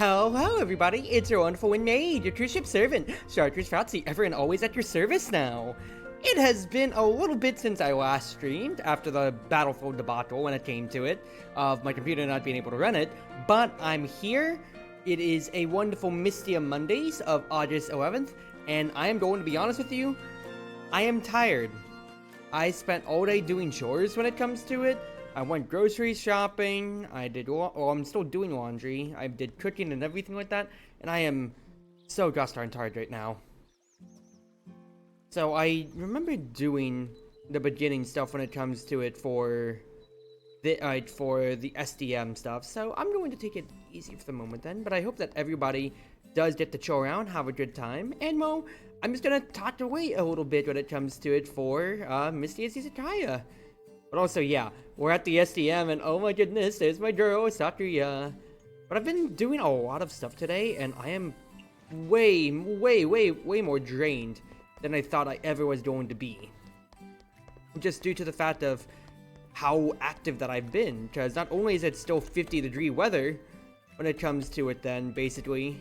Hello everybody, it's your Wonderful Wind Mage, your Cruz Ship servant, Chartreuse Proxy, ever and always at your service now. It has been a little bit since I last streamed, after the Battlefield debacle when it came to it, of my computer not being able to run it, but I'm here. It is a wonderful Mystia Mondays of August 11th, and I am going to be honest with you, I am tired. I spent all day doing chores when it comes to it. I went grocery shopping, I'm still doing laundry, I did cooking and everything like that, and I am so gosh darn tired right now. So I remember doing the beginning stuff when it comes to it for the SDM stuff, so I'm going to take it easy for the moment then, but I hope that everybody does get to chill around, have a good time, and well, I'm just gonna talk away a little bit when it comes to it for Mystia Izakaya. But also, yeah, we're at the SDM, and oh my goodness, there's my girl, Sakura. But I've been doing a lot of stuff today, and I am way more drained than I thought I ever was going to be. Just due to the fact of how active that I've been, because not only is it still 50-degree weather when it comes to it then, basically,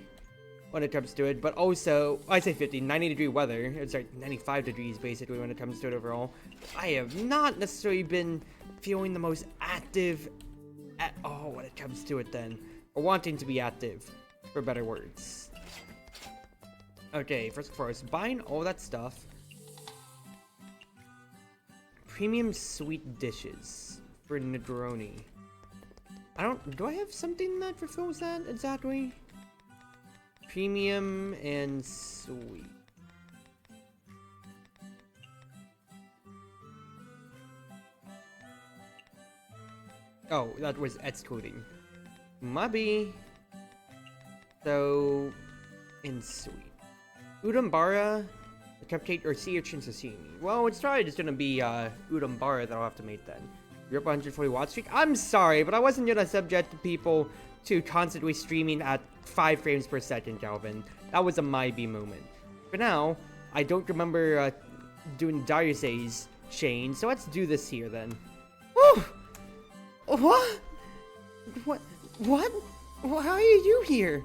when it comes to it, but also, I say 50, 90-degree weather, it's like 95 degrees basically when it comes to it overall. I have not necessarily been feeling the most active at all when it comes to it then, or wanting to be active, for better words. Okay, first and foremost, buying all that stuff. Premium sweet dishes for Negroni. Do I have something that fulfills that exactly? Premium and sweet. Oh, that was excluding. Mubby. So, and sweet. Udambara, a cupcake, or sea urchin sashimi. Well, it's probably just gonna be Udambara that I'll have to make then. You're up 140 watch streak. I'm sorry, but I wasn't gonna subject people to constantly streaming at 5 frames per second, Calvin. That was a my-be moment. For now, I don't remember doing Darius's chain, so let's do this here then. Woo! What? What? How are you here?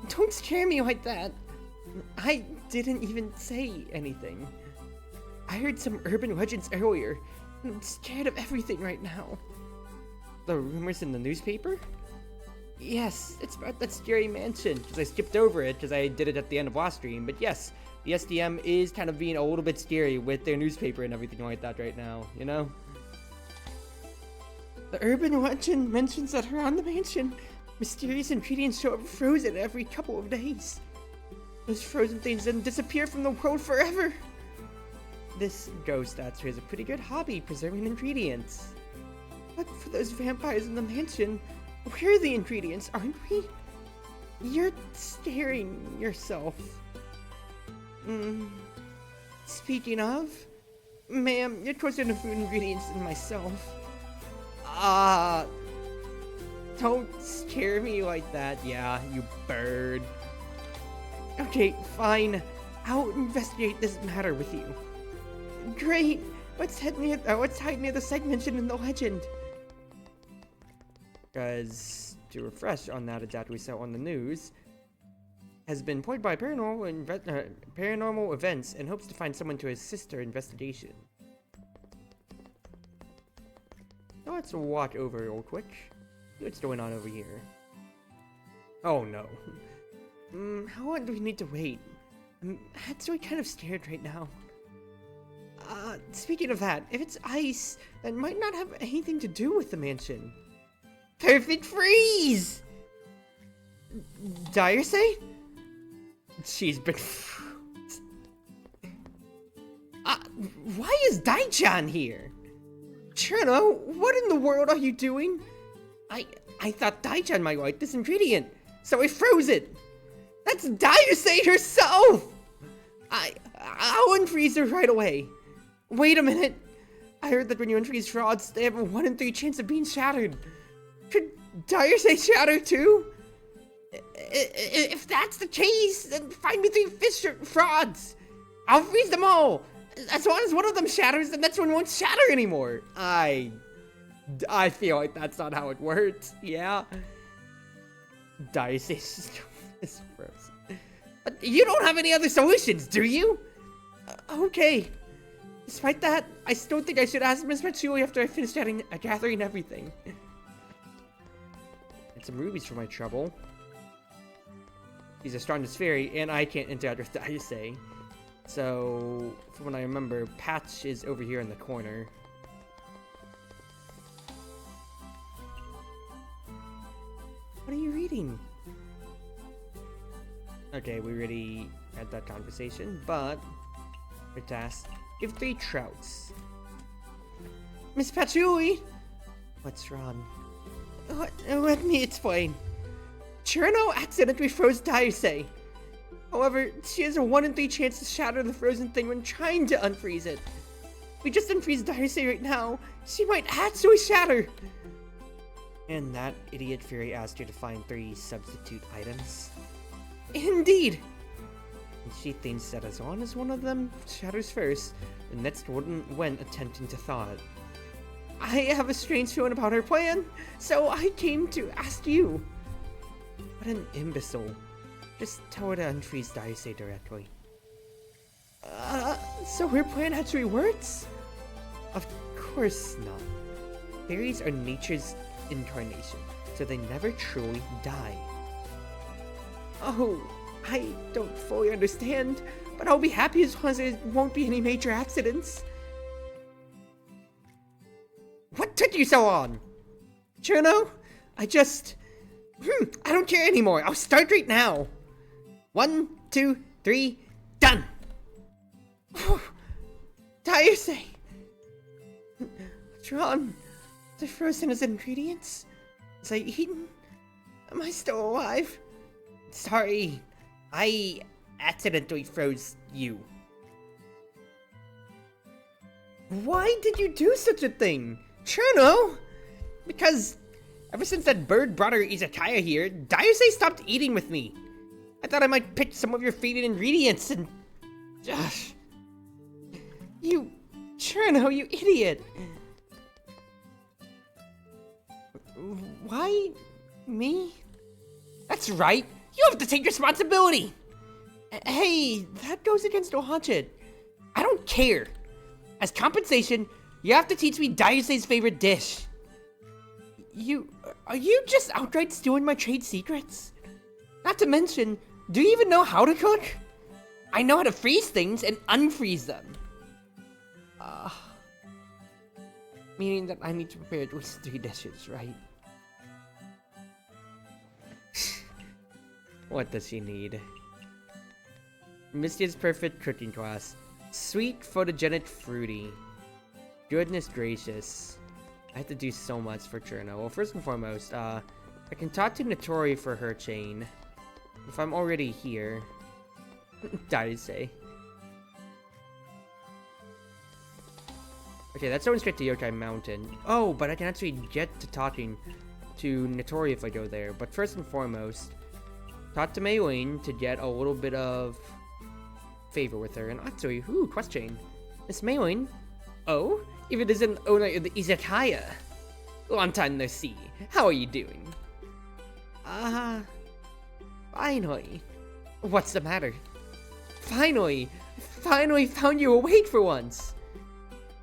Don't scare me like that. I didn't even say anything. I heard some urban legends earlier, and I'm scared of everything right now. The rumors in the newspaper? Yes, it's about that scary mansion, because I skipped over it because I did it at the end of last stream, but yes, the SDM is kind of being a little bit scary with their newspaper and everything like that right now, you know? The urban legend mentions that around the mansion, mysterious ingredients show up frozen every couple of days. Those frozen things then disappear from the world forever. This ghost actor has a pretty good hobby preserving ingredients. But for those vampires in the mansion, where are the ingredients, aren't we? You're scaring yourself. Speaking of, ma'am, you're closer to food ingredients than myself. Don't scare me like that, yeah, you bird. Okay, fine. I'll investigate this matter with you. Great! Let's hide near the site mentioned in the legend. Because, to refresh on that that we saw on the news, has been employed by paranormal events and hopes to find someone to assist her investigation. Now let's walk over real quick. See what's going on over here. Oh no. How long do we need to wait? I'm actually kind of scared right now. Speaking of that, if it's ice, that might not have anything to do with the mansion. Perfect freeze! Dare say? She's been froze. Why is Daichan here? Cherno, what in the world are you doing? I thought Daichan might like this ingredient, so I froze it. That's Daiusei herself! I'll unfreeze her right away. Wait a minute. I heard that when you unfreeze frauds, they have a 1 in 3 chance of being shattered. Could Daiusei shatter too? If that's the case, then find me 3 fish frauds. I'll freeze them all. As long as one of them shatters, the next one won't shatter anymore. I feel like that's not how it works. Yeah. Diocese is frozen. But you don't have any other solutions, do you? Okay. Despite that, I still think I should ask Miss Patchouli after I finish gathering everything. And some rubies for my trouble. He's a strongest fairy, and I can't interact with Diocese. So, from what I remember, Patch is over here in the corner. What are you reading? Okay, we already had that conversation, but we're tasked. Give 3 trouts. Miss Patchouli! What's wrong? Let me explain. Cherno accidentally froze Diocese. However, she has a 1 in 3 chance to shatter the frozen thing when trying to unfreeze it. If we just unfreeze Diocese right now, she might actually shatter. And that idiot fairy asked you to find 3 substitute items? Indeed! And she thinks that as long as one of them shatters first, the next wouldn't win attempting to thaw it. I have a strange feeling about her plan, so I came to ask you. What an imbecile. Just tell her to unfreeze Diocese directly. So her plan actually works? Of course not. Fairies are nature's incarnation, so they never truly die. Oh, I don't fully understand, but I'll be happy as long as there won't be any major accidents. What took you so long? Cherno, I don't care anymore. I'll start right now. 1, 2, 3, done! Diocese! What's wrong? The frozen as ingredients? Was I eaten? Am I still alive? Sorry, I accidentally froze you. Why did you do such a thing? Cherno? Because ever since that bird brought her Izakaya here, Diocese stopped eating with me. I thought I might pick some of your favorite ingredients and... You... Cherno, you idiot! Why... me? That's right! You have to take responsibility! Hey, that goes against Ohachit. I don't care. As compensation, you have to teach me Diocese's favorite dish. Are you just outright stealing my trade secrets? Not to mention, do you even know how to cook? I know how to freeze things and unfreeze them. Meaning that I need to prepare at least 3 dishes, right? What does she need? Mistia's perfect cooking class. Sweet, photogenic, fruity. Goodness gracious. I have to do so much for Cherno. Well, first and foremost, I can talk to Notori for her chain. If I'm already here. Diocese. Okay, that's going straight to Yokai Mountain. Oh, but I can actually get to talking to Notori if I go there. But first and foremost, talk to Maylene to get a little bit of favor with her. And actually, quest chain. Miss Maylene? Oh, if it isn't owner of the Izakaya. Long time no see. How are you doing? Finally. What's the matter? Finally found you awake for once.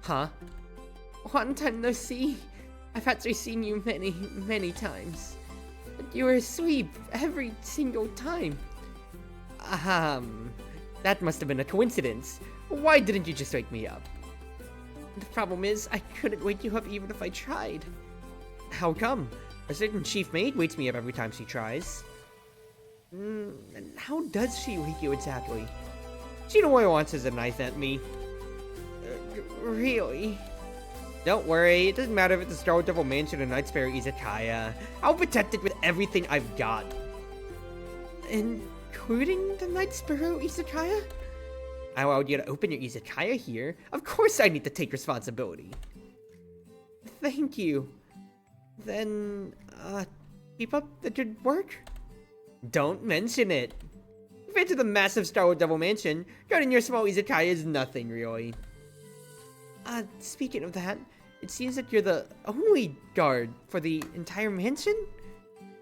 Huh? Long time no see. I've actually seen you many times. But you were asleep every single time. That must have been a coincidence. Why didn't you just wake me up? The problem is, I couldn't wake you up even if I tried. How come? A certain chief maid wakes me up every time she tries. And how does she wake you exactly? She only launches a knife at me. Really? Don't worry, it doesn't matter if it's a Star Devil Mansion or Night Sparrow Izakaya. I'll protect it with everything I've got. Including the Night Sparrow Izakaya? I allowed you to open your Izakaya here. Of course I need to take responsibility. Thank you. Then, keep up the good work? Don't mention it. Compared to the massive Star Devil Mansion, guarding your small Izakaya is nothing, really. Speaking of that, it seems that you're the only guard for the entire mansion?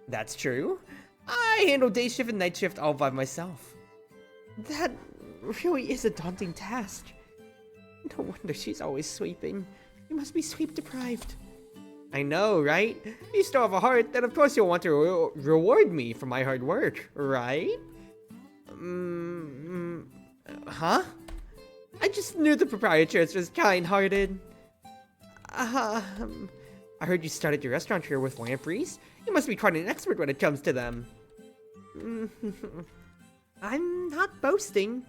That's true. I handle day shift and night shift all by myself. That really is a daunting task. No wonder she's always sweeping. You must be sweep deprived. I know, right? You still have a heart, then of course you'll want to reward me for my hard work, right? Huh? I just knew the proprietress was kind-hearted. I heard you started your restaurant here with lampreys. You must be quite an expert when it comes to them. I'm not boasting,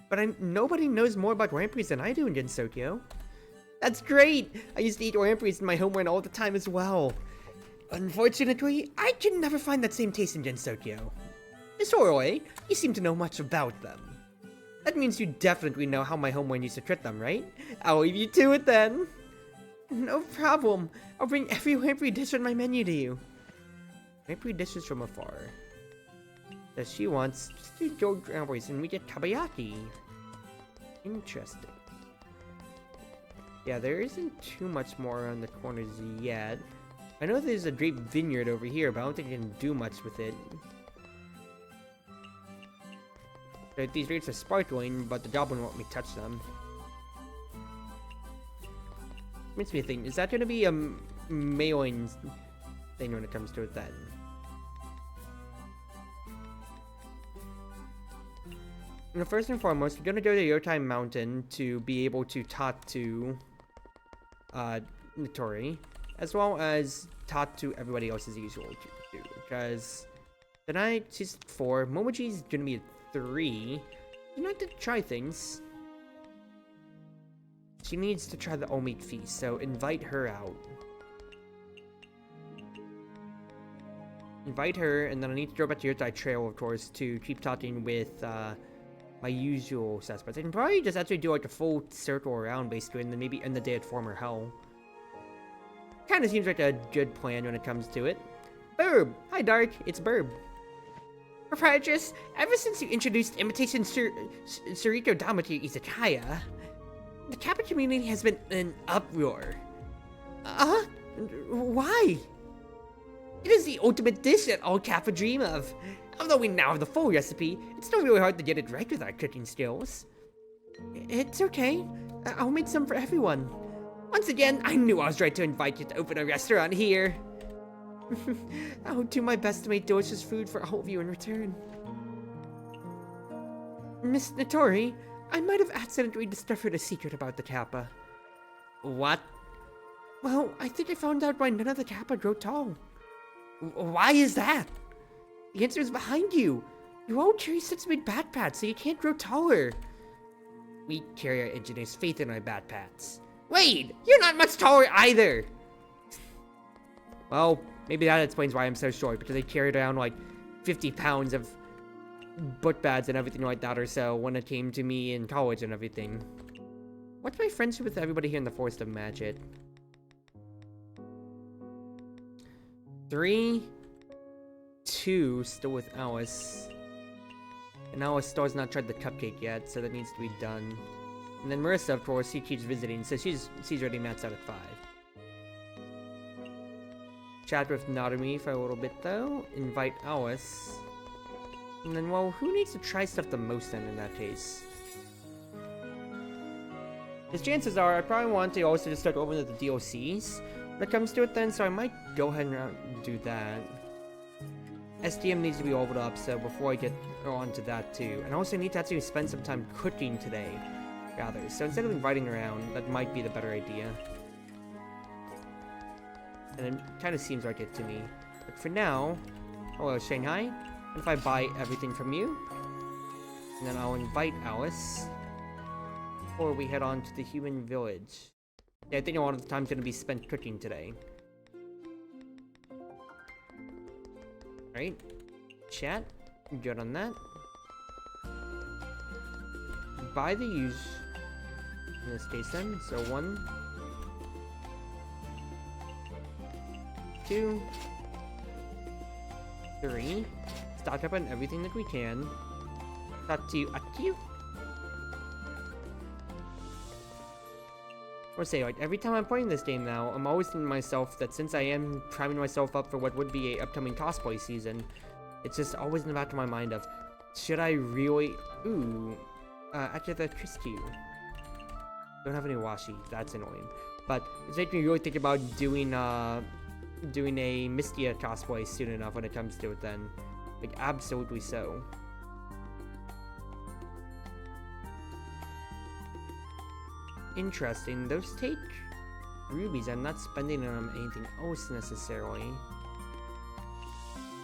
but nobody knows more about lampreys than I do in Gensokyo. That's great! I used to eat lampreys in my homeland all the time as well. Unfortunately, I can never find that same taste in Gensokyo. Miss Oroi, you seem to know much about them. That means you definitely know how my homeland used to treat them, right? I'll leave you to it then. No problem. I'll bring every lamprey dish on my menu to you. Lamprey dishes from afar. That she wants to go lampreys and we get tabayaki. Interesting. Yeah, there isn't too much more on the corners yet. I know there's a grape vineyard over here, but I don't think I can do much with it. These grapes are sparkling, but the goblin won't let me touch them. Makes me think, is that going to be a mailing thing when it comes to it then? Now, first and foremost, we're going to go to Yotai Mountain to be able to talk to Notori, as well as talk to everybody else as usual too, because tonight she's 4, Momoji's going to be 3. You like to try things. She needs to try the all-meat feast, so invite her out. Invite her, and then I need to go back to Yotai Trail, of course, to keep talking with my usual suspects. I can probably just actually do like a full circle around, basically, and then maybe end the day at former hell. Kind of seems like a good plan when it comes to it. Burb! Hi, Dark. It's Burb. Proprietress, ever since you introduced Imitation Suriko Dama to Izakaya, the Kappa community has been in an uproar. Why? It is the ultimate dish that all Kappa dream of. Although we now have the full recipe, it's still really hard to get it right with our cooking skills. It's okay. I'll make some for everyone. Once again, I knew I was right to invite you to open a restaurant here. I'll do my best to make delicious food for all of you in return. Miss Notori, I might have accidentally discovered a secret about the Kappa. What? Well, I think I found out why none of the Kappa grow tall. Why is that? The answer is behind you. You all carry such big backpats, so you can't grow taller. We carry our engineers' faith in our backpats. Wait, you're not much taller either. Well, maybe that explains why I'm so short, because I carried around like 50 pounds of book bags and everything like that or so when it came to me in college and everything. What's my friendship with everybody here in the Forest of Magic? 3, 2, still with Alice. And Alice still has not tried the cupcake yet, so that needs to be done. And then Marissa, of course, she keeps visiting, so she's already maxed out at 5. Chat with Narumi for a little bit though. Invite Alice. And then, well, who needs to try stuff the most then in that case? Because chances are I probably want to also just start opening the DLCs when it comes to it then, so I might go ahead and do that. SDM needs to be leveled up, so before I get on to that too. And I also need to actually spend some time cooking today, rather. So instead of inviting around, that might be the better idea. And it kind of seems like it to me. But for now, hello Shanghai. What if I buy everything from you? And then I'll invite Alice. Before we head on to the human village. Yeah, I think a lot of the time's gonna be spent cooking today. Alright. Chat. Good on that. Buy the use. In this case then. So 1. 2. 3. Stock up on everything that we can. Talk to you. Or say, like, every time I'm playing this game now, I'm always thinking to myself that since I am priming myself up for what would be a upcoming cosplay season, It's just always in the back of my mind of, should I really... Ooh, actually the Christy. Don't have any washi, that's annoying. But it's making me really think about doing a Mystia cosplay soon enough when it comes to it then. Like, absolutely so. Interesting, those take rubies. I'm not spending on anything else necessarily.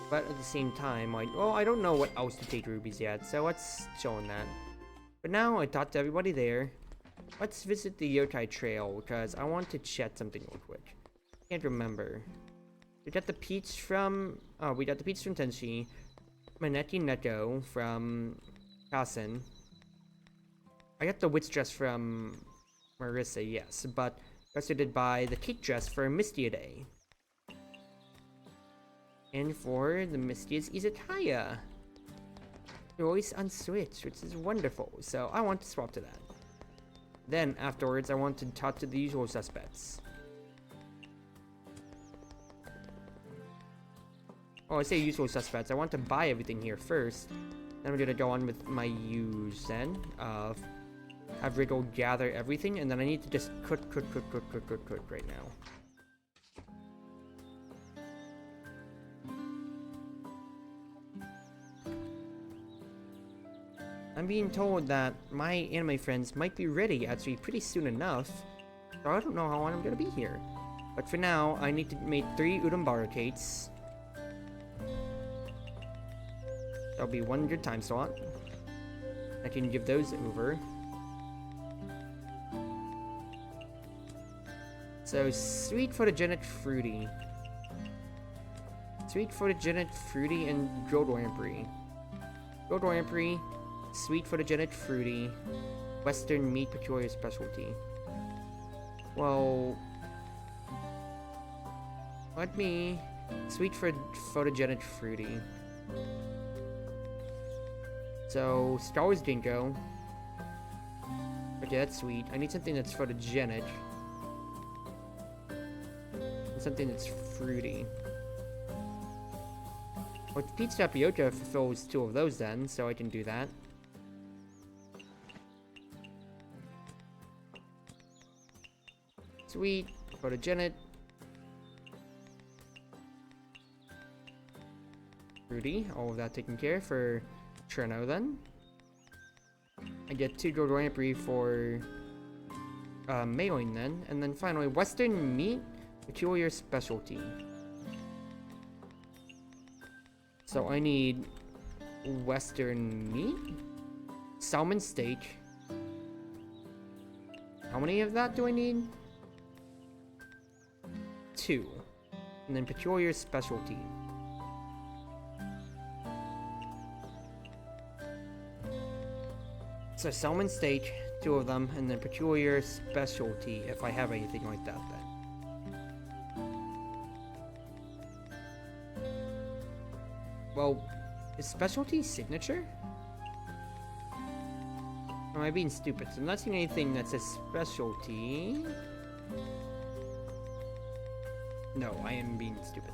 But at the same time, like, well, I don't know what else to take rubies yet, so let's chill on that. But now I talked to everybody there. Let's visit the Yokai Trail, because I want to chat something real quick. Can't remember. We got the peach from... Oh, we got the peach from Tenshi. Maneki Neko from Kasen. I got the witch dress from Marissa, yes, but requested by the cake dress for Mystia Day. And for the Mystia's Izakaya. Choice on Switch, which is wonderful, so I want to swap to that. Then, afterwards, I want to talk to the usual suspects. Oh, I say usual suspects. I want to buy everything here first. Then I'm gonna go on with my use then of have Riddle gather everything, and then I need to just cook right now. I'm being told that my anime friends might be ready actually pretty soon enough, so I don't know how long I'm gonna be here. But for now, I need to make 3 Udambara cakes. That'll be 1 good time slot. I can give those over. So, sweet photogenic fruity. Sweet photogenic fruity and gold lamprey. Gold lamprey, sweet photogenic fruity, western meat peculiar specialty. Well, let me sweet for photogenic fruity. So, Star Wars Dingo. Okay, that's sweet. I need something that's photogenic. And something that's fruity. Well, Pete's Tapioca fulfills 2 of those then, so I can do that. Sweet, photogenic. Fruity, all of that taken care for Trino then. I get 2 gold lamprey for mailing then. And then finally, western meat, peculiar specialty. So I need western meat, salmon steak. How many of that do I need? 2. And then peculiar specialty. So salmon steak, 2 of them, and then peculiar specialty, if I have anything like that then. Well, is specialty signature? Am I being stupid? So I'm not seeing anything that says specialty. No, I am being stupid.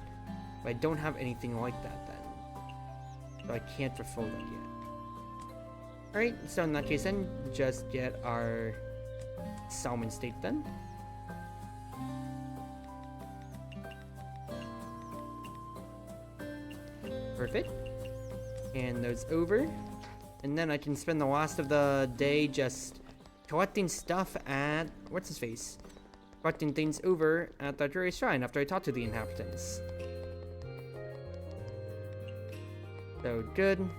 But I don't have anything like that then. So I can't fulfill that yet. Alright, so in that case then, just get our salmon steak then. Perfect. And those over. And then I can spend the last of the day just collecting stuff at... what's his face? Collecting things over at the Jury Shrine after I talk to the inhabitants. So good.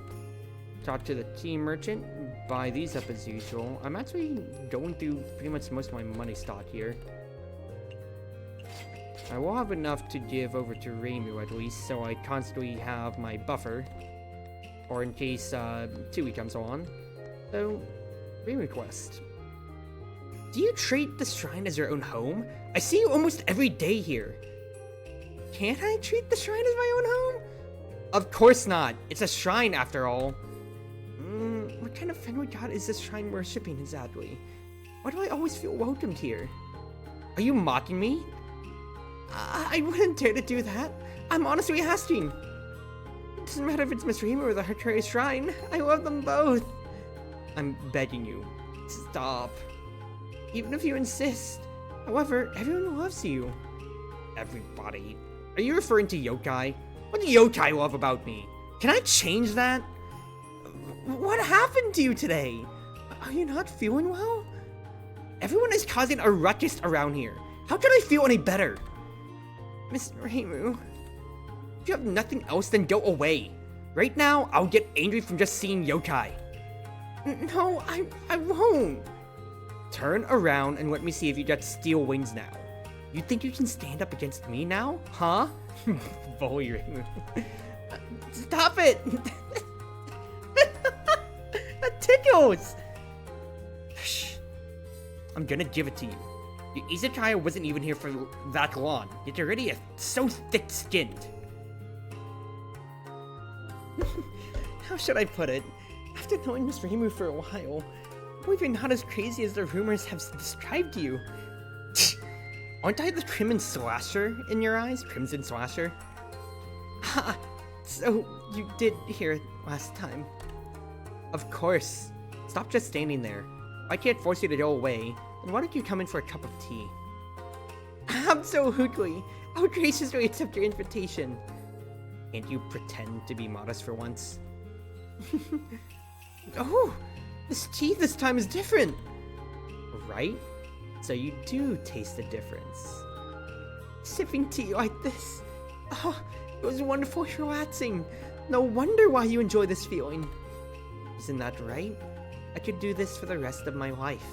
Talk to the tea merchant, buy these up as usual. I'm actually going through pretty much most of my money stock here. I will have enough to give over to Reimu at least, so I constantly have my buffer. Or in case Tui comes on. So, Reimu quest. Do you treat the shrine as your own home? I see you almost every day here. Can't I treat the shrine as my own home? Of course not. It's a shrine after all. What kind of family god is this shrine worshipping exactly? Why do I always feel welcomed here? Are you mocking me? I wouldn't dare to do that. I'm honestly asking. doesn't matter if it's Miss Reimu or the Chartreuse Shrine. I love them both. I'm begging you, stop. Even if you insist. However, everyone loves you. Everybody? Are you referring to yokai? What do yokai love about me? Can I change that? What happened to you today? Are you not feeling well? Everyone is causing a ruckus around here. How can I feel any better? Miss Reimu, if you have nothing else, then go away. Right now, I'll get angry from just seeing yokai. No, I won't. Turn around and let me see if you got steel wings now. You think you can stand up against me now? Huh? Bully Reimu. Stop it! That tickles! Shh. I'm gonna give it to you. The Izakaya wasn't even here for that long, yet you're already so thick-skinned. How should I put it? After knowing Miss Reimu for a while, maybe you're not as crazy as the rumors have described you. Aren't I the Crimson Slasher in your eyes? Crimson Slasher? Ha! So, you did hear it last time. Of course. Stop just standing there. I can't force you to go away. Then why don't you come in for a cup of tea? Absolutely! I'll graciously accept your invitation. Can't you pretend to be modest for once? Oh! This tea this time is different! Right? So you do taste the difference. Sipping tea like this. Oh, it was wonderful relaxing. No wonder why you enjoy this feeling. Isn't that right? I could do this for the rest of my life.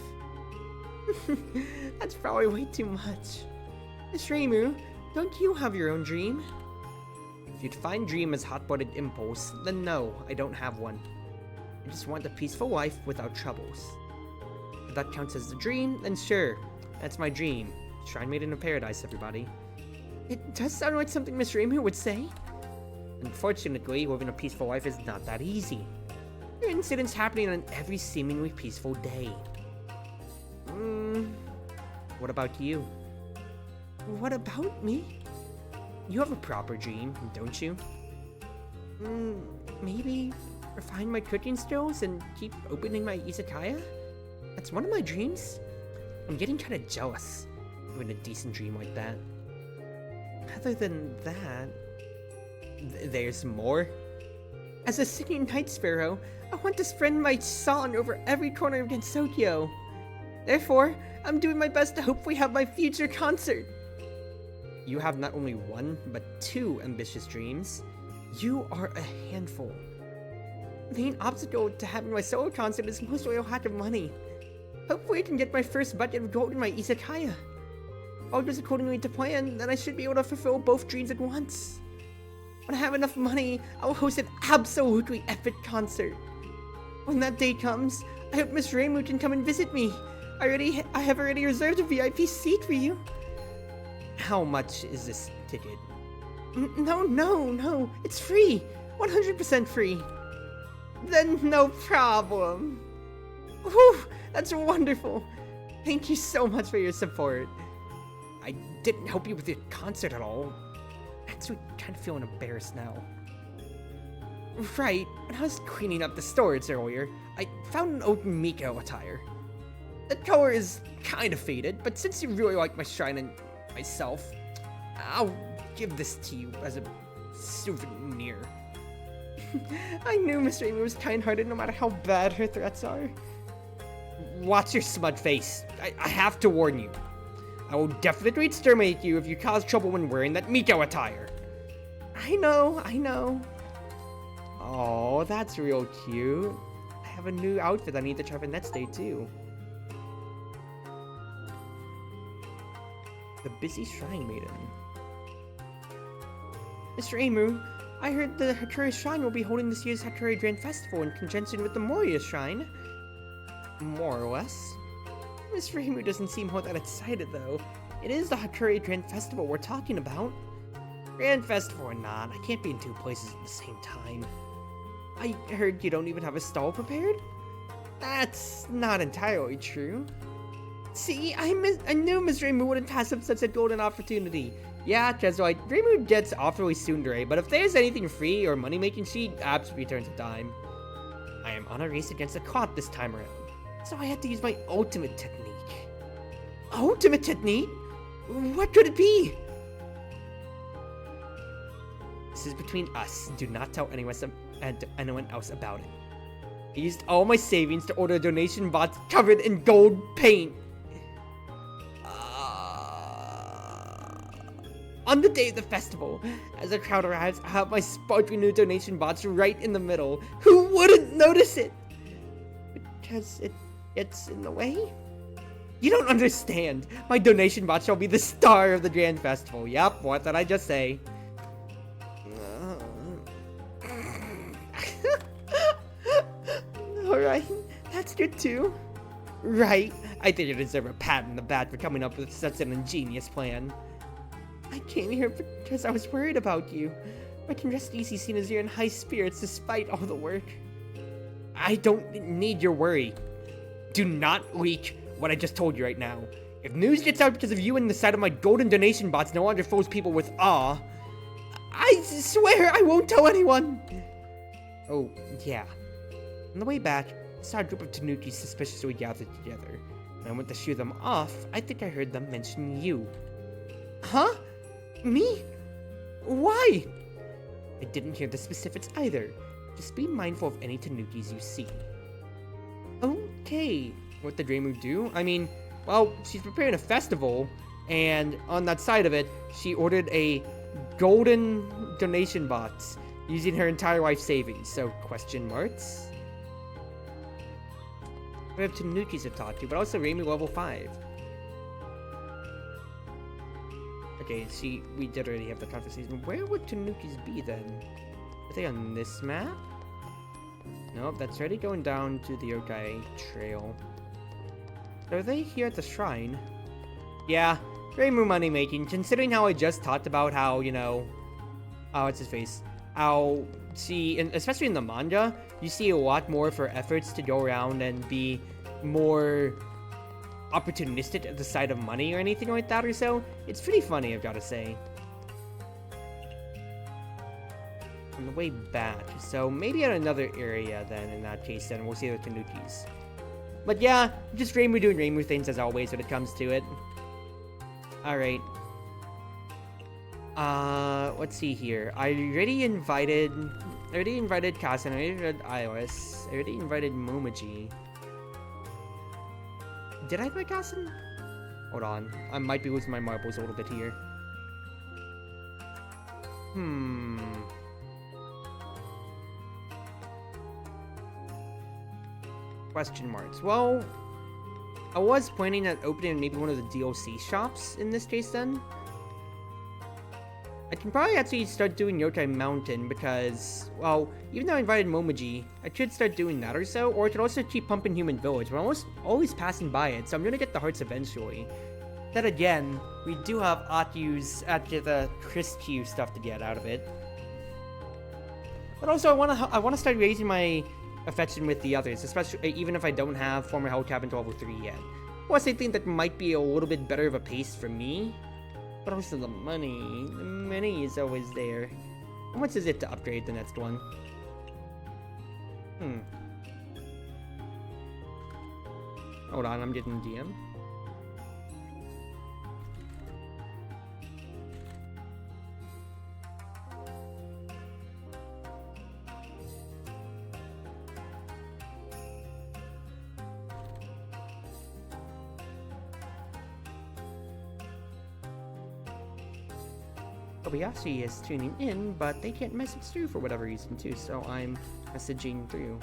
That's probably way too much. Miss Reimu, don't you have your own dream? If you'd find dream as hot-blooded impulse, then no, I don't have one. I just want a peaceful life without troubles. If that counts as a dream, then sure, that's my dream. Shrine made in a paradise, everybody. It does sound like something Miss Reimu would say. Unfortunately, living a peaceful life is not that easy. There are incidents happening on every seemingly peaceful day. What about you? What about me? You have a proper dream, don't you? Maybe refine my cooking skills and keep opening my Izakaya? That's one of my dreams. I'm getting kind of jealous having a decent dream like that. Other than that, there's more. As a singing night sparrow, I want to spread my song over every corner of Gensokyo. Therefore, I'm doing my best to hopefully have my future concert. You have not only one, but two ambitious dreams. You are a handful. The main obstacle to having my solo concert is mostly a lack of money. Hopefully I can get my first budget of gold in my Izakaya. If all goes accordingly to plan, then I should be able to fulfill both dreams at once. When I have enough money, I'll host an absolutely epic concert. When that day comes, I hope Miss Reimu can come and visit me. I have already reserved a VIP seat for you. How much is this ticket? No, it's free. 100% free. Then no problem. Whew, that's wonderful. Thank you so much for your support. I didn't help you with your concert at all. I'm actually kind of feeling embarrassed now. Right, when I was cleaning up the storage earlier, I found an old Miko attire. The color is kind of faded, but since you really like my shrine and myself, I'll give this to you as a souvenir. I knew Miss Reimu was kind-hearted no matter how bad her threats are. Watch your smug face. I have to warn you. I will definitely exterminate you if you cause trouble when wearing that Miko attire. I know. Oh, that's real cute. I have a new outfit I need to try for next day too. The busy shrine maiden. Mr. Reimu, I heard the Hattori Shrine will be holding this year's Hattori Grand Festival in conjunction with the Moria Shrine. More or less. Miss Reimu doesn't seem all that excited though. It is the Hattori Grand Festival we're talking about. Grand Festival or not, I can't be in two places at the same time. I heard you don't even have a stall prepared? That's not entirely true. See, I knew Miss Reimu wouldn't pass up such a golden opportunity. Yeah, Cheswhite, Dreamer gets awfully tsundere, but if there's anything free or money-making, she absolutely turns a dime. I am on a race against the clock this time around, so I had to use my ultimate technique. Ultimate technique? What could it be? This is between us. Do not tell anyone else about it. I used all my savings to order a donation box covered in gold paint. On the day of the festival, as the crowd arrives, I have my sparkling new donation box right in the middle. Who wouldn't notice it? Because it gets in the way? You don't understand. My donation box shall be the star of the grand festival. Yup, what did I just say? Alright, that's good too. Right, I think you deserve a pat on the back for coming up with such an ingenious plan. I came here because I was worried about you. I can rest easy seeing as you're in high spirits despite all the work. I don't need your worry. Do not leak what I just told you right now. If news gets out because of you and the sight of my golden donation box no longer fills people with awe, I swear I won't tell anyone. Oh, yeah. On the way back, I saw a group of Tanukis suspiciously gathered together. When I went to shoo them off, I think I heard them mention you. Huh? Me? Why? I didn't hear the specifics either. Just be mindful of any Tanukis you see. Okay. What did Reimu do? I mean, well, she's preparing a festival, and on that side of it, she ordered a golden donation box using her entire life savings. So, question marks? We have Tanukis to talk to, but also Reimu level 5. Okay, we did already have the conversation. Where would Tanukis be then? Are they on this map? Nope, that's already going down to the yokai trail. Are they here at the shrine? Yeah, Reimu money making, considering how I just talked about how, you know, oh, what's his face? How especially in the manga, you see a lot more of her efforts to go around and be more opportunistic at the side of money or anything like that or so. It's pretty funny, I've got to say. On the way back, so maybe at another area then, in that case, then we'll see the Tanukis. But yeah, just Reimu doing Reimu things as always when it comes to it. Alright. Let's see here. I already invited Kasen, I already invited Ios, I already invited Momoji. Did I invite Kasen? Hold on. I might be losing my marbles a little bit here. Question marks. Well, I was planning at opening maybe one of the DLC shops in this case then. I can probably actually start doing Yokai Mountain because, well, even though I invited Momoji, I could start doing that or so, or I could also keep pumping Human Village. We're always passing by it, so I'm gonna get the hearts eventually. Then again, we do have the Chris Q stuff to get out of it. But also, I wanna start raising my affection with the others, especially even if I don't have former Hell Cabin to level 3 yet. Plus, I think that might be a little bit better of a pace for me. But also the money is always there. How much is it to upgrade the next one? Hold on, I'm getting DM. Kobayashi is tuning in, but they can't message through for whatever reason too, so I'm messaging through.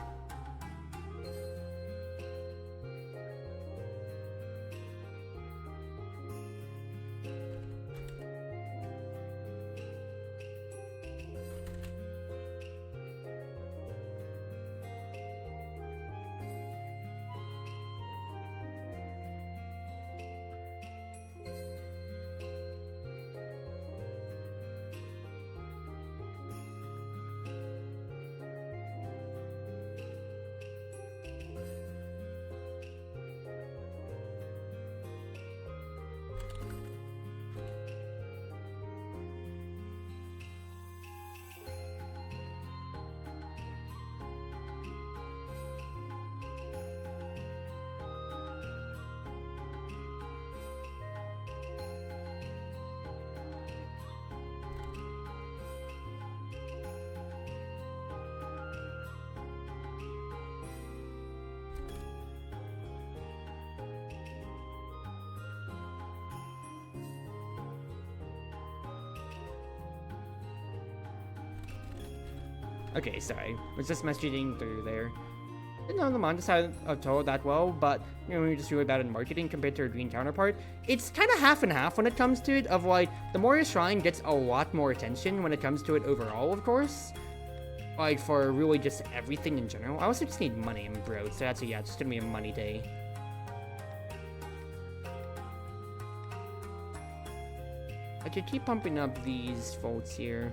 Okay, sorry. Was just messaging through there. Didn't know the Mondays had a total that well, but you know, we were just really bad in marketing compared to our green counterpart. It's kind of half and half when it comes to it, of like, the Moria Shrine gets a lot more attention when it comes to it overall, of course. Like, for really just everything in general. I also just need money, I'm broke, so that's, yeah, it's just gonna be a money day. I could keep pumping up these vaults here.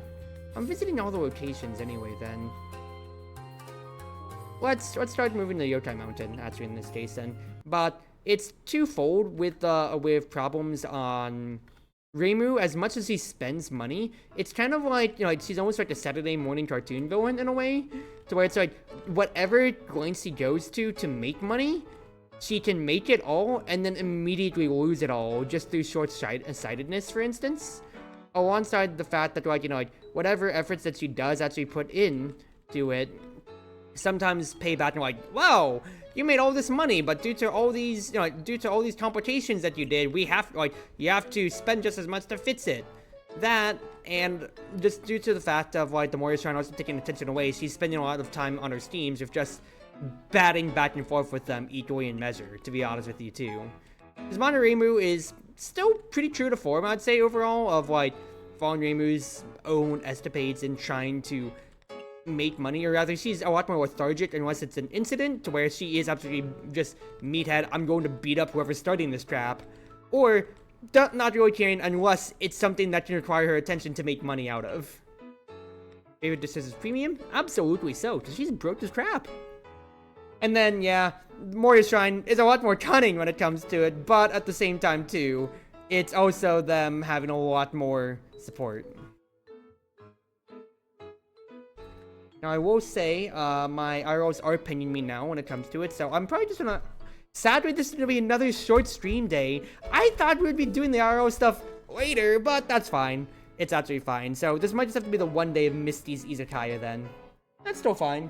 I'm visiting all the locations anyway, then. Let's start moving to Yotai Mountain, actually, in this case, then. But it's twofold with problems on Reimu. As much as he spends money, it's kind of like, you know, she's almost like a Saturday morning cartoon villain in a way, to where it's like, whatever lengths he goes to make money, she can make it all and then immediately lose it all just through short-sightedness, for instance. Alongside the fact that, like, you know, like, whatever efforts that she does actually put in to it, sometimes pay back and like, wow, you made all this money, but due to all these, you know, due to all these complications that you did, we have, like, you have to spend just as much to fix it. That, and just due to the fact of, like, the Moria Shrine also taking attention away, she's spending a lot of time on her Steams with just batting back and forth with them equally in measure, to be honest with you, too. Because Reimu is still pretty true to form, I'd say, overall, of, like, following Reimu's own escapades and trying to make money, or rather, she's a lot more lethargic unless it's an incident, to where she is absolutely just meathead, I'm going to beat up whoever's starting this crap, or not really caring unless it's something that can require her attention to make money out of. Favorite Decisions Premium? Absolutely so, because she's broke as crap. And then, yeah, Moria Shrine is a lot more cunning when it comes to it, but at the same time, too, it's also them having a lot more support. Now, I will say, my IRLs are pinging me now when it comes to it, so I'm probably just gonna... Sadly, this is gonna be another short stream day. I thought we'd be doing the IRL stuff later, but that's fine. It's actually fine. So, this might just have to be the one day of Misty's Izakaya, then. That's still fine.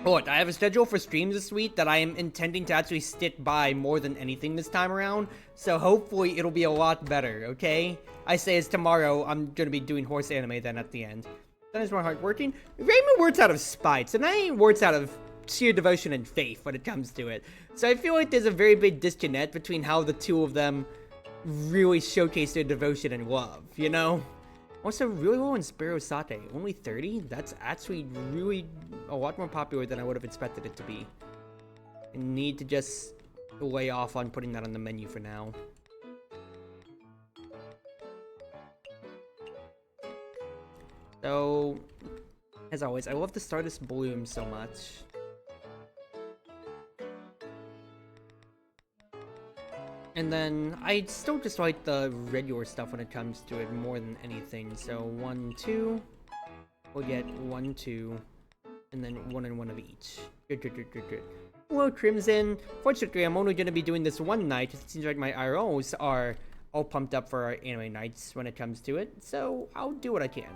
Look, I have a schedule for streams this week that I am intending to actually stick by more than anything this time around, so hopefully it'll be a lot better, okay? I say as tomorrow, I'm gonna be doing horse anime then at the end. That is more hardworking. Reimu works out of spite, and I works out of sheer devotion and faith when it comes to it. So I feel like there's a very big disconnect between how the two of them really showcase their devotion and love, you know? Also, really low in Sparrow Sake, only 30? That's actually really a lot more popular than I would have expected it to be. I need to just lay off on putting that on the menu for now. So, as always, I love the Stardust Bloom so much. And then, I still just like the regular stuff when it comes to it more than anything. So, 1, 2, we'll get 1, 2, and then 1 and 1 of each. Good. Hello, Crimson. Fortunately, I'm only going to be doing this one night. It seems like my IRLs are all pumped up for our anime nights when it comes to it. So, I'll do what I can.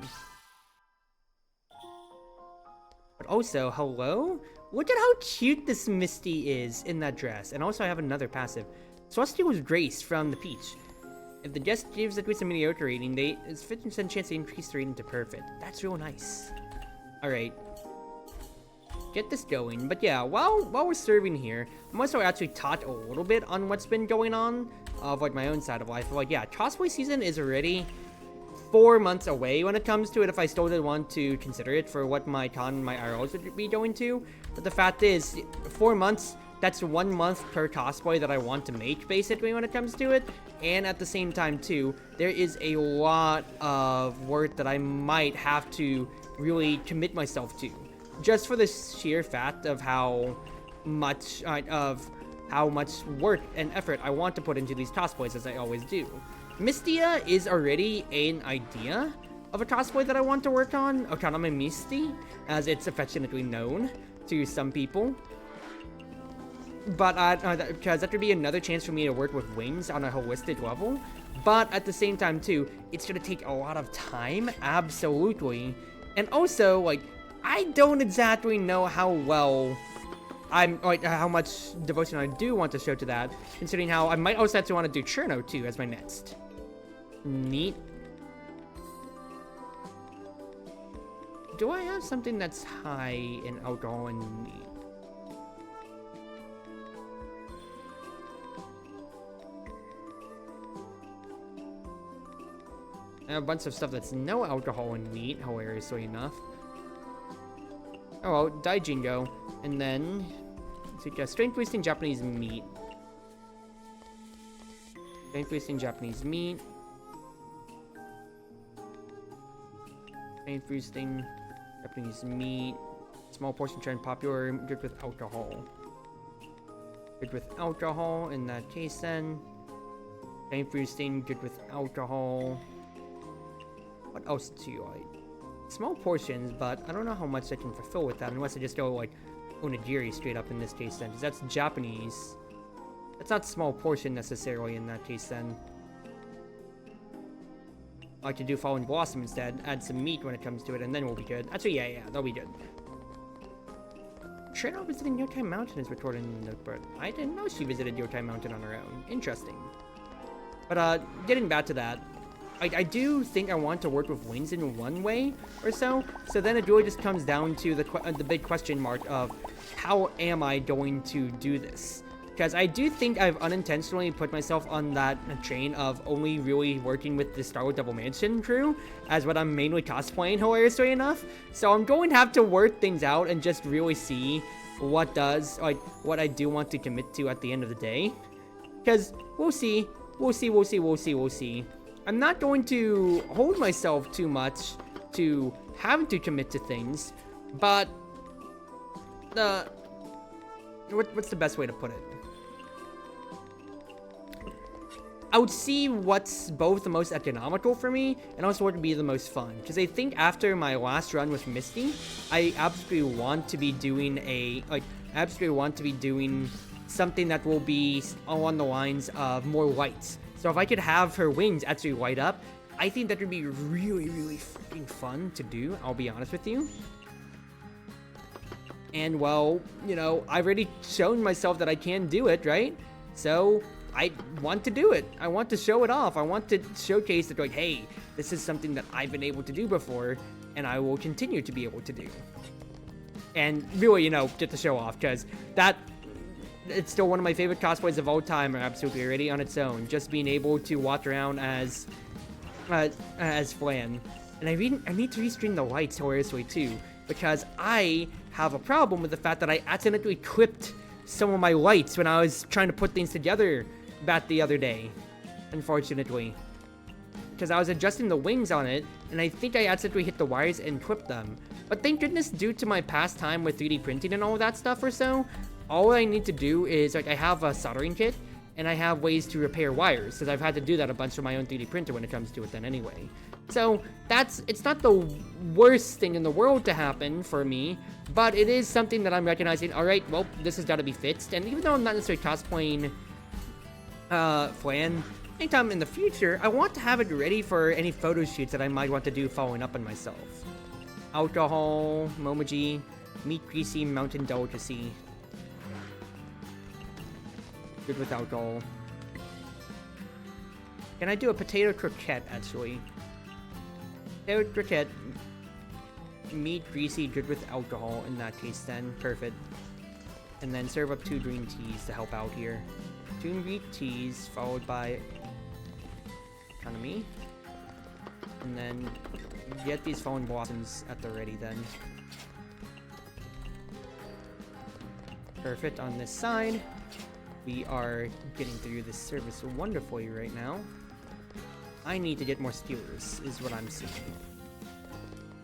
But also, hello? Look at how cute this Misty is in that dress. And also, I have another passive. Celestial's Grace from the Peach. If the guest gives the quiz a mediocre rating, it's 50% chance to increase the rating to perfect. That's real nice. Alright. Get this going. But yeah, while we're serving here, I'm also actually taught a little bit on what's been going on of like my own side of life. Like, yeah, cosplay season is already 4 months away when it comes to it, if I still did want to consider it for what my IRLs would be going to. But the fact is, 4 months, that's 1 month per cosplay that I want to make, basically, when it comes to it. And at the same time, too, there is a lot of work that I might have to really commit myself to. Just for the sheer fact of how much work and effort I want to put into these cosplays, as I always do. Mystia is already an idea of a cosplay that I want to work on, Okaname Misty, as it's affectionately known to some people. But because that would be another chance for me to work with wings on a holistic level. But at the same time, too, it's going to take a lot of time, absolutely. And also, like, I don't exactly know how well how much devotion I do want to show to that, considering how I might also have to want to do Cherno, too, as my next. Neat. do I have something that's high in alcohol and meat? I have a bunch of stuff that's no alcohol and meat, hilariously enough. Oh well, Daijingo. And then, strength boosting Japanese meat. Strength boosting Japanese meat. Strength boosting Japanese meat. Small portion trend popular, good with alcohol. Good with alcohol in that case then. Strength boosting, good with alcohol. What else do you like? Small portions, but I don't know how much I can fulfill with that unless I just go like onigiri straight up in this case then, because that's Japanese. That's not small portion necessarily in that case then. I like to do Fallen Blossom instead, add some meat when it comes to it, and then we'll be good. Actually, yeah, that'll be good. Shredder visiting Yokai Mountain is recorded in the notebook. I didn't know she visited Yokai Mountain on her own. Interesting. But getting back to that, I do think I want to work with wings in one way or so. So then it really just comes down to the big question mark of how am I going to do this? Because I do think I've unintentionally put myself on that train of only really working with the Star Wars Double Mansion crew as what I'm mainly cosplaying, hilariously enough. So I'm going to have to work things out and just really see what I do want to commit to at the end of the day. Because we'll see. I'm not going to hold myself too much to having to commit to things, but what's the best way to put it? I would see what's both the most economical for me and also what would be the most fun. Because I think after my last run with Misty, I absolutely want to be doing something that will be along the lines of more lights. So if I could have her wings actually light up, I think that would be really, really freaking fun to do, I'll be honest with you. And well, you know, I've already shown myself that I can do it, right? So I want to do it. I want to show it off. I want to showcase that, like, hey, this is something that I've been able to do before, and I will continue to be able to do. And really, you know, get to show off, because it's still one of my favorite cosplays of all time, absolutely already on its own. Just being able to walk around as Flan. And I need to restream the lights hilariously too, because I have a problem with the fact that I accidentally clipped some of my lights when I was trying to put things together back the other day, unfortunately. Because I was adjusting the wings on it, and I think I accidentally hit the wires and clipped them. But thank goodness, due to my past time with 3D printing and all that stuff or so, all I need to do is, like, I have a soldering kit, and I have ways to repair wires, because I've had to do that a bunch for my own 3D printer when it comes to it then anyway. So, it's not the worst thing in the world to happen for me, but it is something that I'm recognizing, alright, well, this has got to be fixed, and even though I'm not necessarily cosplaying Flan, anytime in the future, I want to have it ready for any photo shoots that I might want to do following up on myself. Alcohol, Momoji, meat greasy, mountain delicacy. Good with alcohol. Can I do a potato croquette, actually? Potato croquette. Meat greasy, good with alcohol in that case then. Perfect. And then serve up 2 green teas to help out here. 2 green teas, followed by economy. And then get these Fallen Blossoms at the ready then. Perfect on this side. We are getting through this service wonderfully right now. I need to get more skewers, is what I'm seeing.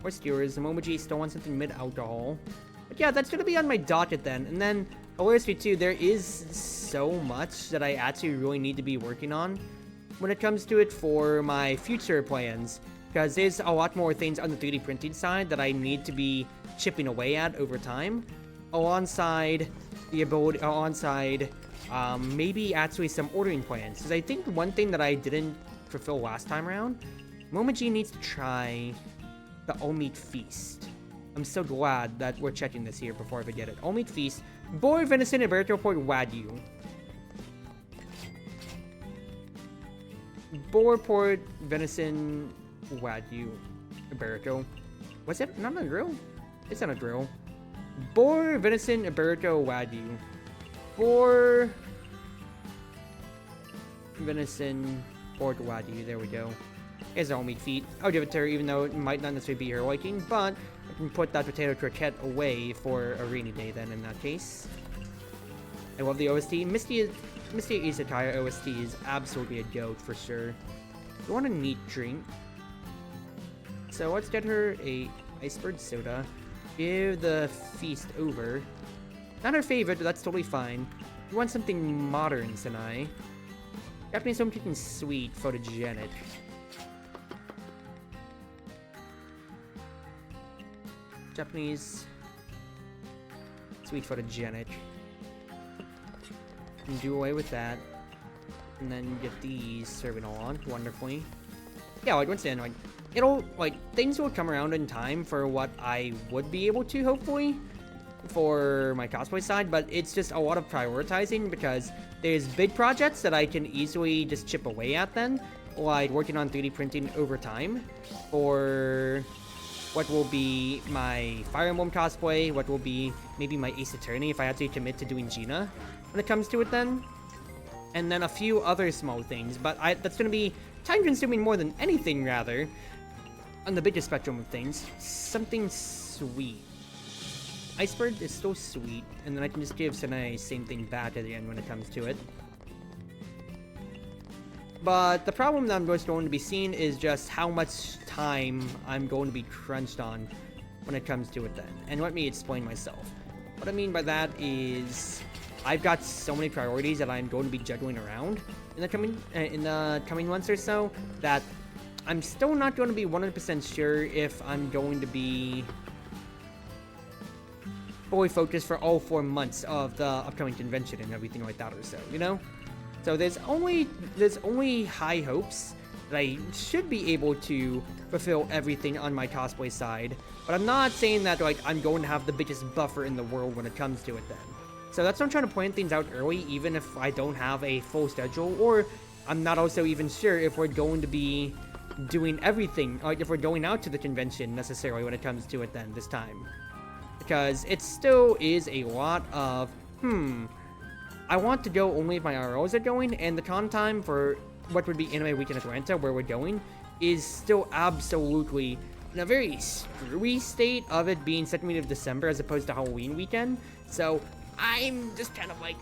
More skewers. The Momoji still wants something mid-alcohol. But yeah, that's gonna be on my docket then. And then, hilariously too, there is so much that I actually really need to be working on when it comes to it for my future plans. Because there's a lot more things on the 3D printing side that I need to be chipping away at over time. Alongside the ability, maybe actually some ordering plans. Because I think one thing that I didn't fulfill last time around, Momoji needs to try the all-meat feast. I'm so glad that we're checking this here before I forget it. All-meat feast, boar venison and Iberico pork wagyu. Boar pork venison wagyu Iberico. Was it not a grill? It's not a grill. Boar, venison, Iberico, Wagyu. Boar, venison, pork, Wagyu. There we go. Here's our meat feet. I'll give it to her, even though it might not necessarily be her liking, but I can put that potato croquette away for a rainy day then, in that case. I love the OST. Mystia Izakaya OST is absolutely a goat for sure. You want a neat drink? So let's get her a iceberg soda. Give the feast over. Not her favorite, but that's totally fine. You want something modern, Sanai. Japanese home cooking sweet, photogenic. Japanese sweet photogenic. And do away with that. And then get these serving on wonderfully. Yeah, like once again, like it'll like things will come around in time for what I would be able to hopefully for my cosplay side, but it's just a lot of prioritizing because there's big projects that I can easily just chip away at then, like working on 3D printing over time for what will be my Fire Emblem cosplay, what will be maybe my Ace Attorney if I have to commit to doing Gina when it comes to it then. And then a few other small things, but that's going to be time-consuming more than anything, rather, on the biggest spectrum of things. Something sweet. Iceberg is still sweet, and then I can just give Sanae same thing back at the end when it comes to it. But the problem that I'm just going to be seeing is just how much time I'm going to be crunched on when it comes to it then. And let me explain myself. What I mean by that is I've got so many priorities that I'm going to be juggling around in the coming months or so that I'm still not going to be 100% sure if I'm going to be fully focused for all 4 months of the upcoming convention and everything like that or so, you know? So there's only high hopes that I should be able to fulfill everything on my cosplay side, but I'm not saying that like I'm going to have the biggest buffer in the world when it comes to it then. So that's why I'm trying to plan things out early, even if I don't have a full schedule, or I'm not also even sure if we're going to be doing everything, like if we're going out to the convention necessarily when it comes to it then this time. Because it still is a lot of, I want to go only if my RLs are going, and the con time for what would be Anime Week in Atlanta, where we're going, is still absolutely in a very screwy state of it being 2nd week of December as opposed to Halloween weekend. So I'm just kind of like,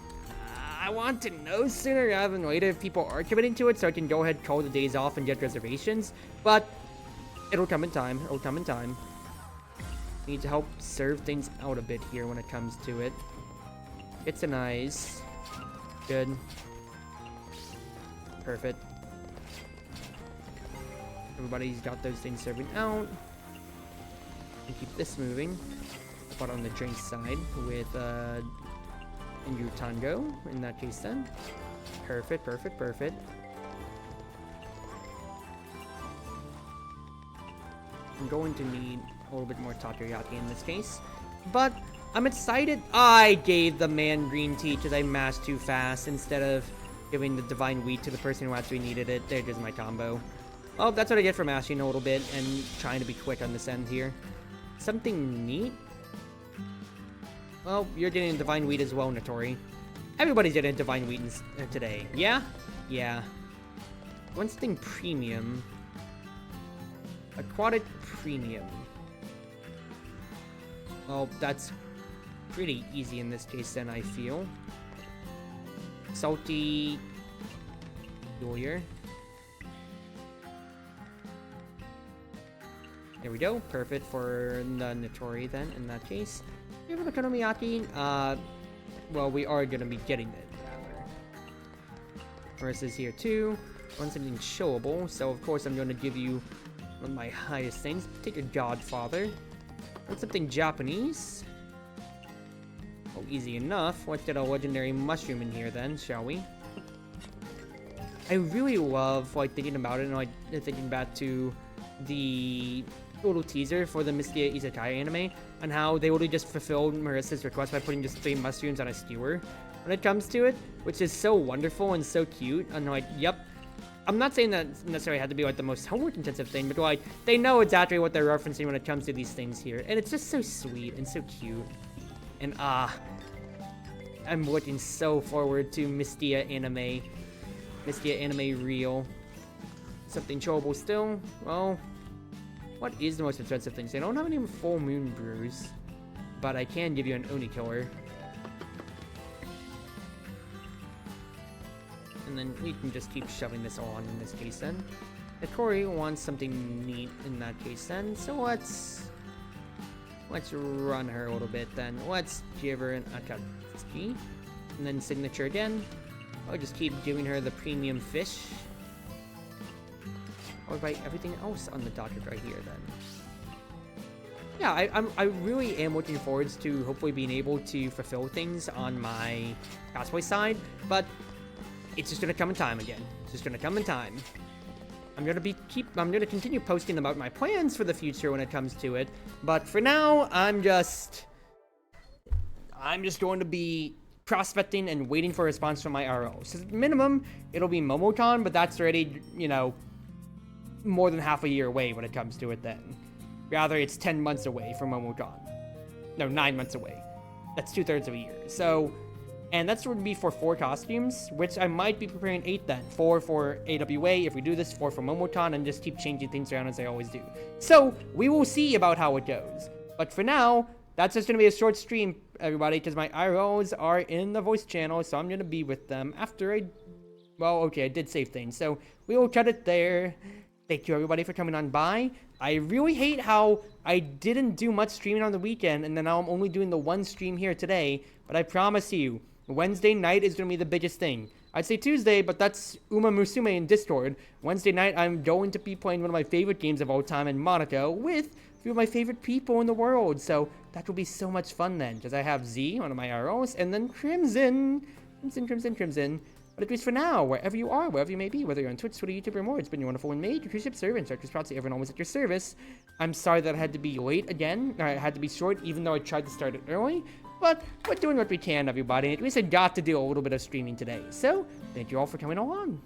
I want to know sooner rather than later if people are committing to it so I can go ahead, call the days off, and get reservations. But it'll come in time. It'll come in time. Need to help serve things out a bit here when it comes to it. It's a nice. Good. Perfect. Everybody's got those things serving out. And keep this moving. But on the drink side with Inju Tango in that case then. Perfect, perfect, perfect. I'm going to need a little bit more takoyaki in this case. But I'm excited. I gave the man green tea because I mashed too fast instead of giving the divine wheat to the person who actually needed it. There goes my combo. Oh, that's what I get for mashing a little bit and trying to be quick on this end here. Something neat? Well, you're getting divine wheat as well, Notori. Everybody's getting divine wheat today. Yeah? Yeah. One thing premium. Aquatic premium. Well, that's pretty easy in this case then, I feel. Salty lawyer. There we go. Perfect for the Notori then in that case. You have an Okonomiyaki? Well, we are gonna be getting it, rather. Versus here too. Want something showable, so of course I'm gonna give you one of my highest things. Take a Godfather. Want something Japanese? Oh, easy enough. Let's get a legendary mushroom in here then, shall we? I really love like thinking about it and like thinking back to the little teaser for the Mystia Izakaya anime and how they would just fulfilled Marissa's request by putting just 3 mushrooms on a skewer when it comes to it, which is so wonderful and so cute. And like, yep, I'm not saying that necessarily had to be like the most homework intensive thing, but like they know exactly what they're referencing when it comes to these things here, and it's just so sweet and so cute. And I'm looking so forward to Mystia anime Reel. Something chewable still. Well, what is the most expensive thing? So I don't have any full moon brews, but I can give you an Oni killer. And then we can just keep shoving this on in this case then. Corey wants something neat in that case then, so let's run her a little bit then. Let's give her an Akatsuki. And then signature again. I'll just keep giving her the premium fish. I'll write everything else on the docket right here then. Yeah, I really am looking forward to hopefully being able to fulfill things on my cosplay side, but it's just gonna come in time again. It's just gonna come in time. I'm gonna continue posting about my plans for the future when it comes to it, but for now, I'm just going to be prospecting and waiting for a response from my RO. So at minimum, it'll be MomoCon, but that's already, you know, more than half a year away when it comes to it then. Rather, it's 10 months away from MomoCon. No, 9 months away. That's 2/3 of a year. So, and that's going to be for 4 costumes, which I might be preparing 8 then. 4 for AWA if we do this, 4 for MomoCon, and just keep changing things around as I always do. So, we will see about how it goes. But for now, that's just going to be a short stream, everybody, because my IROs are in the voice channel, so I'm going to be with them after I did save things. So, we will cut it there. Thank you, everybody, for coming on by. I really hate how I didn't do much streaming on the weekend, and then now I'm only doing the one stream here today. But I promise you, Wednesday night is going to be the biggest thing. I'd say Tuesday, but that's Uma Musume in Discord. Wednesday night, I'm going to be playing one of my favorite games of all time in Monaco with a few of my favorite people in the world. So that will be so much fun then, because I have Z, one of my ROs, and then Crimson. But at least for now, wherever you are, wherever you may be, whether you're on Twitch, Twitter, YouTube, or more, it's been your Wonderful Wind Mage, your Cruise Ship servant, Chartreuse Proxy, everyone always at your service. I'm sorry that I had to be late again, or I had to be short, even though I tried to start it early. But we're doing what we can, everybody. At least I got to do a little bit of streaming today. So, thank you all for coming along.